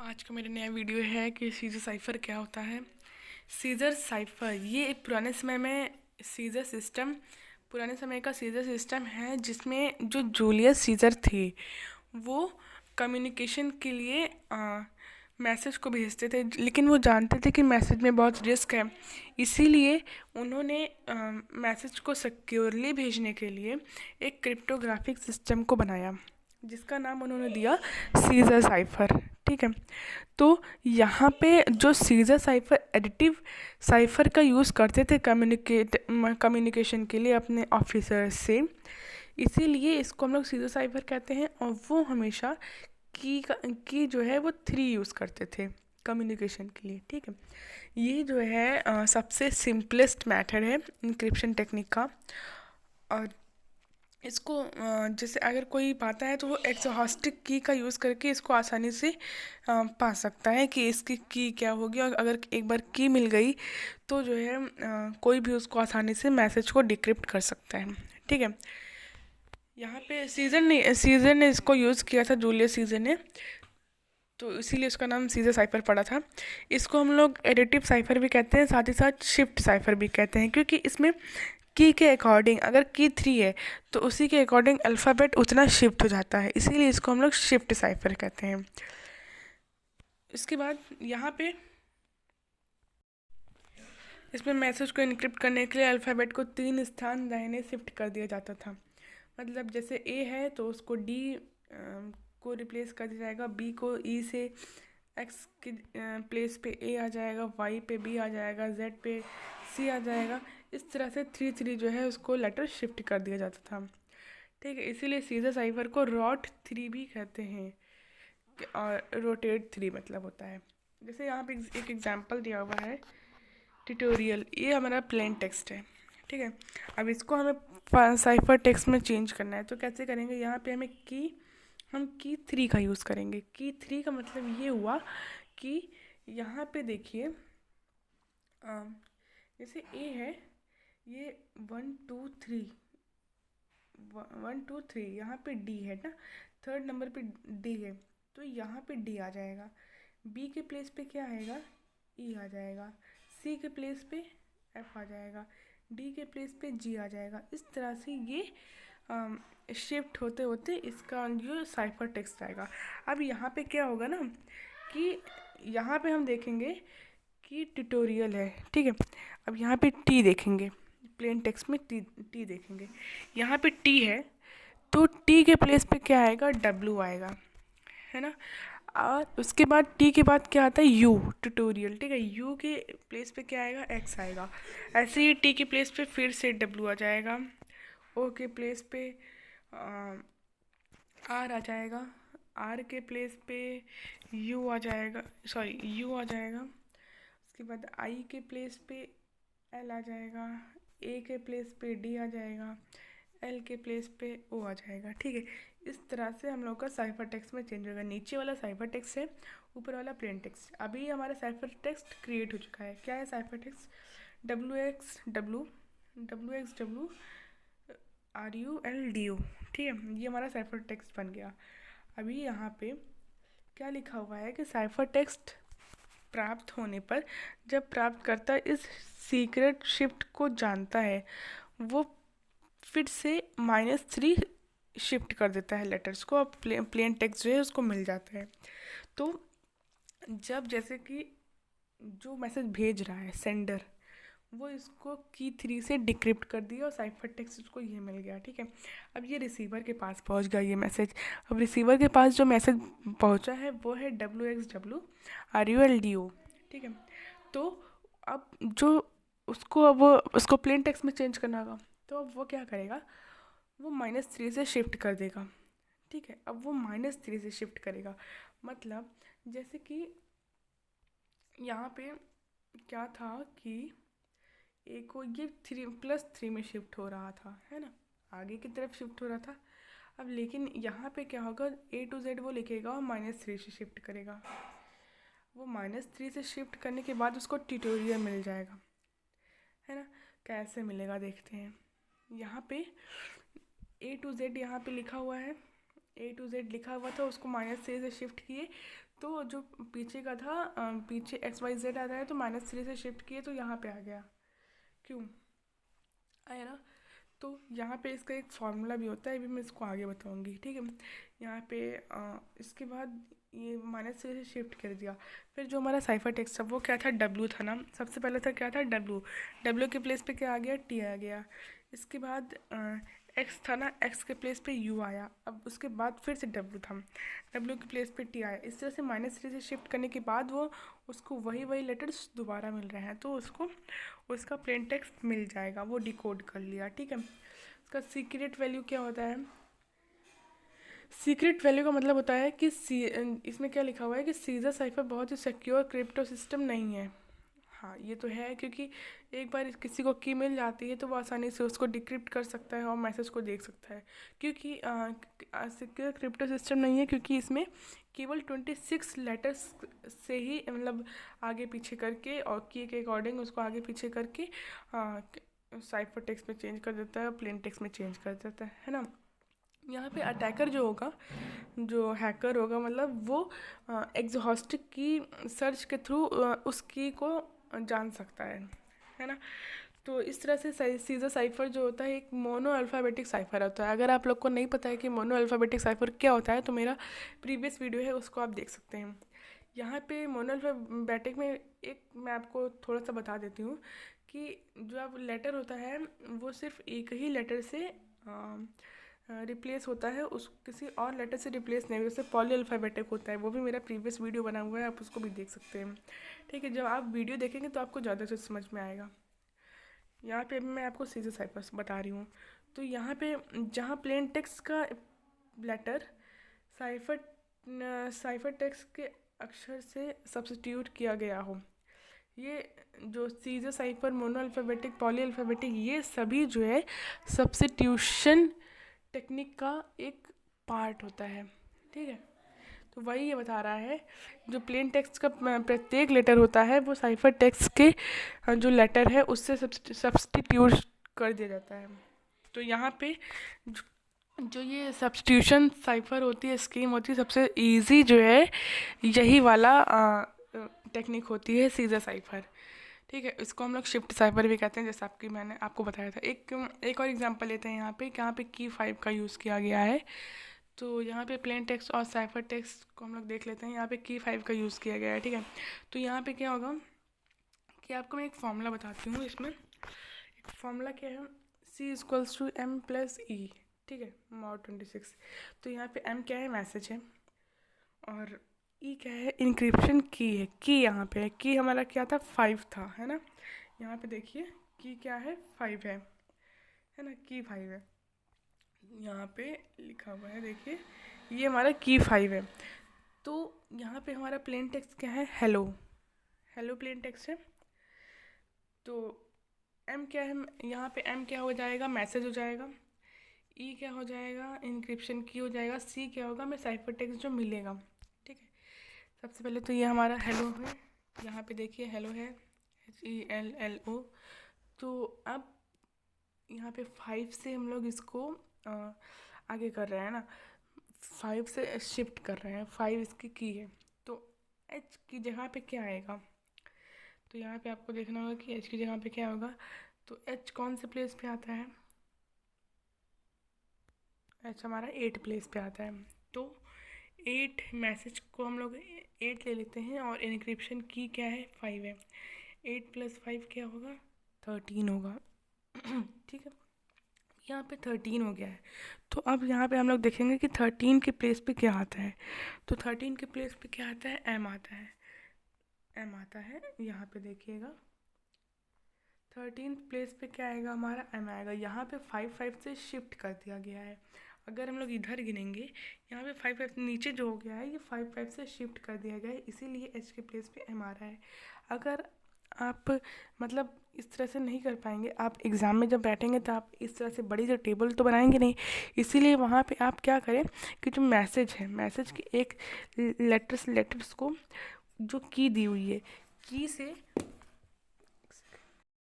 आज का मेरा नया वीडियो है कि सीजर साइफर क्या होता है। सीजर साइफर ये एक पुराने समय का सीजर सिस्टम है जिसमें जो जूलियस सीजर थे वो कम्युनिकेशन के लिए मैसेज को भेजते थे, लेकिन वो जानते थे कि मैसेज में बहुत रिस्क है। इसीलिए उन्होंने मैसेज को सिक्योरली भेजने के लिए एक क्रिप्टोग्राफिक सिस्टम को बनाया जिसका नाम उन्होंने दिया सीजर साइफर। ठीक है, तो यहाँ पे जो सीजर साइफर एडिटिव साइफर का यूज़ करते थे कम्युनिकेशन के लिए अपने ऑफिसर से, इसीलिए इसको हम लोग सीजर साइफर कहते हैं। और वो हमेशा की जो है वो 3 यूज़ करते थे कम्युनिकेशन के लिए। ठीक है, ये जो है सबसे सिंपलेस्ट मेथड है इंक्रिप्शन टेक्निक का। और इसको जैसे अगर कोई पाता है तो वो एक्सहॉस्टिक की का यूज़ करके इसको आसानी से पा सकता है कि इसकी की क्या होगी। और अगर एक बार की मिल गई तो जो है कोई भी उसको आसानी से मैसेज को डिक्रिप्ट कर सकता है। ठीक है, यहाँ पे सीजर ने इसको यूज़ किया था, जूलियस सीजर ने, तो इसीलिए उसका नाम सीजर साइफर पड़ा था। इसको हम लोग एडिटिव साइफर भी कहते हैं, साथ ही साथ शिफ्ट साइफर भी कहते हैं, क्योंकि इसमें की के अकॉर्डिंग अगर की 3 है तो उसी के अकॉर्डिंग अल्फ़ाबेट उतना शिफ्ट हो जाता है, इसीलिए इसको हम लोग शिफ्ट साइफर कहते हैं। इसके बाद यहाँ पे इसमें मैसेज को इनक्रिप्ट करने के लिए अल्फ़ाबेट को 3 स्थान दाहिने शिफ्ट कर दिया जाता था। मतलब जैसे ए है तो उसको डी को रिप्लेस कर दिया जाएगा, बी को ई से, एक्स के प्लेस पे ए आ जाएगा, वाई पे बी आ जाएगा, जेड पे सी आ जाएगा। इस तरह से 3 जो है उसको लेटर शिफ्ट कर दिया जाता था। ठीक है, इसीलिए सीजर साइफर को रॉट 3 भी कहते हैं और रोटेट 3 मतलब होता है। जैसे यहाँ पे एक एग्जांपल दिया हुआ है ट्यूटोरियल, ये हमारा प्लेन टेक्स्ट है। ठीक है, अब इसको हमें साइफर टेक्स्ट में चेंज करना है, तो कैसे करेंगे? यहाँ पे हम की 3 का यूज़ करेंगे। की 3 का मतलब ये हुआ कि यहाँ पे देखिए जैसे ए है, ये 1 2 3 1 2 3, यहाँ पे डी है ना, 3rd नंबर पे डी है, तो यहाँ पे डी आ जाएगा। बी के प्लेस पे क्या आएगा? ई आ जाएगा। सी के प्लेस पे एफ आ जाएगा। डी के प्लेस पे जी आ जाएगा। इस तरह से ये शिफ्ट होते होते इसका जो साइफर टेक्स्ट आएगा। अब यहाँ पे क्या होगा ना कि यहाँ पे हम देखेंगे कि ट्यूटोरियल है। ठीक है, अब यहाँ पे टी देखेंगे, प्लेन टेक्स्ट में टी देखेंगे, यहाँ पे टी है तो टी के प्लेस पे क्या आएगा? डब्लू आएगा, है ना। और उसके बाद टी के बाद क्या आता है? You, tutorial. ठीक है, यू के प्लेस पे क्या आएगा? एक्स आएगा। ऐसे ही टी के प्लेस पे फिर से डब्लू आ जाएगा, ओ के प्लेस पे आर आ जाएगा, आर के प्लेस पे यू आ जाएगा, सॉरी यू आ जाएगा। उसके बाद आई के प्लेस पे एल आ जाएगा, ए के प्लेस पे डी आ जाएगा, एल के प्लेस पे ओ आ जाएगा। ठीक है, इस तरह से हम लोग का साइफर टेक्स्ट में चेंज होगा। नीचे वाला साइफर टेक्स्ट है, ऊपर वाला प्लेन टेक्स्ट। अभी हमारा साइफर टेक्स्ट क्रिएट हो चुका है। क्या है साइफर टेक्स्ट? W RULDO। ठीक है, ये हमारा साइफर टेक्स्ट बन गया। अभी यहाँ पे क्या लिखा हुआ है कि साइफर टेक्स्ट प्राप्त होने पर जब प्राप्तकर्ता इस सीक्रेट शिफ्ट को जानता है, वो फिर से -3 शिफ्ट कर देता है लेटर्स को, अब प्लेन टेक्स्ट जो है उसको मिल जाता है। तो जब जैसे कि जो मैसेज भेज रहा है सेंडर, वो इसको की 3 से डिक्रिप्ट कर दिया और साइफर टेक्स्ट उसको ये मिल गया। ठीक है, अब ये रिसीवर के पास पहुंच गया ये मैसेज। अब रिसीवर के पास जो मैसेज पहुंचा है वो है WXWRULDO। ठीक है, तो अब जो उसको प्लेन टेक्स्ट में चेंज करना होगा, तो अब वो क्या करेगा? वो -3 से शिफ्ट कर देगा। ठीक है, अब वो -3 से शिफ्ट करेगा, मतलब जैसे कि यहाँ पे क्या था कि ए को ये 3+3 में शिफ्ट हो रहा था, है ना, आगे की तरफ शिफ्ट हो रहा था। अब लेकिन यहाँ पे क्या होगा? A to Z वो लिखेगा और -3 से शिफ्ट करेगा। वो -3 से शिफ्ट करने के बाद उसको ट्यूटोरियल मिल जाएगा, है ना। कैसे मिलेगा देखते हैं। यहाँ पे A to Z यहाँ पे लिखा हुआ है, A to Z लिखा हुआ था, उसको -3 से शिफ्ट किए तो जो पीछे का था पीछे XYZ आता है तो -3 से शिफ्ट किए तो यहाँ पे आ गया। क्यों आया ना? तो यहाँ पे इसका एक फार्मूला भी होता है, अभी मैं इसको आगे बताऊँगी, ठीक है। यहाँ पे इसके बाद ये -3 से शिफ्ट कर दिया। फिर जो हमारा साइफर टेक्स्ट था वो क्या था, W था ना। सबसे पहले था क्या था, W के प्लेस पे क्या आ गया, T आ गया। इसके बाद X था ना, X के प्लेस पे U आया। अब उसके बाद फिर से W था, W के प्लेस पे T आया। इस तरह से -3 से शिफ्ट करने के बाद वो उसको वही लेटर्स दोबारा मिल रहे हैं, तो उसको उसका प्लेन टेक्स्ट मिल जाएगा, वो डिकोड कर लिया, ठीक है। उसका सीक्रेट वैल्यू क्या होता है, सीक्रेट वैल्यू का मतलब होता है कि इसमें क्या लिखा हुआ है कि सीजर साइफर बहुत ही सिक्योर क्रिप्टो सिस्टम नहीं है। हाँ ये तो है, क्योंकि एक बार किसी को की मिल जाती है तो वो आसानी से उसको डिक्रिप्ट कर सकता है और मैसेज को देख सकता है। क्योंकि सिक्योर क्रिप्टो सिस्टम नहीं है, क्योंकि इसमें केवल 26 लेटर्स से ही मतलब आगे पीछे करके और की के अकॉर्डिंग उसको आगे पीछे करके साइफर टेक्स्ट में चेंज कर देता है और प्लेन टेक्स्ट में चेंज कर देता है ना। यहाँ पे अटैकर जो होगा, जो हैकर होगा, मतलब वो एग्जॉस्टिक की सर्च के थ्रू उस की को जान सकता है ना। तो इस तरह से सीजर साइफर जो होता है एक मोनो अल्फ़ाबेटिक साइफर होता है। अगर आप लोग को नहीं पता है कि मोनो अल्फ़ाबेटिक साइफर क्या होता है तो मेरा प्रीवियस वीडियो है, उसको आप देख सकते हैं। यहाँ पे मोनो अल्फ़ाबेटिक में एक मैं आपको थोड़ा सा बता देती हूँ कि जो अब लेटर होता है वो सिर्फ एक ही लेटर से रिप्लेस होता है, उस किसी और लेटर से रिप्लेस नहीं, जैसे पॉली अल्फ़ाबेटिक होता है, वो भी मेरा प्रीवियस वीडियो बना हुआ है, आप उसको भी देख सकते हैं, ठीक है। जब आप वीडियो देखेंगे तो आपको ज़्यादा से समझ में आएगा। यहाँ पे मैं आपको सीजर साइफर बता रही हूँ। तो यहाँ पे जहाँ प्लेन टेक्स्ट का लेटर साइफर टेक्स्ट के अक्षर से सब्स्टिट्यूट किया गया हो, ये जो scissor cipher, mono alphabetic, poly alphabetic, ये सभी जो है सब्स्टिट्यूशन टेक्निक का एक पार्ट होता है, ठीक है। तो वही ये बता रहा है, जो प्लेन टेक्स्ट का प्रत्येक लेटर होता है वो साइफर टेक्स्ट के जो लेटर है उससे सब्स्टिट्यूट कर दिया जाता है। तो यहाँ पे जो ये सब्स्टिट्यूशन साइफर होती है, स्कीम होती है, सबसे इजी जो है यही वाला टेक्निक होती है, सीजर साइफर, ठीक है। इसको हम लोग शिफ्ट साइफर भी कहते हैं, जैसे मैंने आपको बताया था। एक और एग्जांपल लेते हैं यहाँ पे की 5 का यूज़ किया गया है। तो यहाँ पे प्लेन टेक्स्ट और साइफर टेक्स्ट को हम लोग देख लेते हैं। यहाँ पे की 5 का यूज़ किया गया है, ठीक है। तो यहाँ पे क्या होगा कि आपको मैं एक फार्मूला बताती हूँ। इसमें एक फार्मूला क्या है, C=M+E, ठीक है, mod 26। तो यहाँ पे M क्या है, मैसेज है, और E क्या है, इंक्रिप्शन की है। की यहाँ पे की हमारा क्या था, 5 था, है ना। यहाँ पे देखिए की क्या है, 5 है ना, की 5 है, यहाँ पे लिखा हुआ है, देखिए ये हमारा की 5 है। तो यहाँ पे हमारा प्लेन टेक्स्ट क्या है, हेलो प्लेन टेक्स्ट है। तो M क्या है, यहाँ पे M क्या हो जाएगा, मैसेज हो जाएगा। E क्या हो जाएगा, इंक्रिप्शन की हो जाएगा। C क्या होगा, हमें साइफर टेक्स्ट जो मिलेगा, ठीक है। सबसे पहले तो ये हमारा हेलो है, यहाँ पे देखिए हेलो है, HELLO। तो अब यहाँ पे 5 से हम लोग इसको आगे कर रहे हैं ना, 5 से शिफ्ट कर रहे हैं, 5 इसकी की है। तो H की जगह पे क्या आएगा, तो यहाँ पे आपको देखना होगा कि H की जगह पे क्या होगा। तो H कौन से प्लेस पे आता है, H हमारा 8 प्लेस पे आता है। तो 8 मैसेज को हम लोग 8 ले लेते हैं, और इनक्रिप्शन की क्या है, 5 है। 8 + 5 क्या होगा, 13 होगा, ठीक है। यहाँ पे 13 हो गया है। तो अब यहाँ पे हम लोग देखेंगे कि 13 के प्लेस पे क्या आता है। तो 13 के प्लेस पे क्या आता है, M आता है, M आता है। यहाँ पे देखिएगा 13 प्लेस पे क्या आएगा, हमारा M आएगा। यहाँ पे 5 से शिफ्ट कर दिया गया है। अगर हम लोग इधर गिनेंगे, यहाँ पे 5 नीचे जो हो गया है, ये 5 से शिफ्ट कर दिया गया है, इसीलिए H के प्लेस पे M आ रहा है। अगर आप मतलब इस तरह से नहीं कर पाएंगे, आप एग्ज़ाम में जब बैठेंगे तो आप इस तरह से बड़ी जो टेबल तो बनाएंगे नहीं, इसीलिए वहाँ पे आप क्या करें कि जो मैसेज है, मैसेज के एक लेटर्स को जो की दी हुई है, की से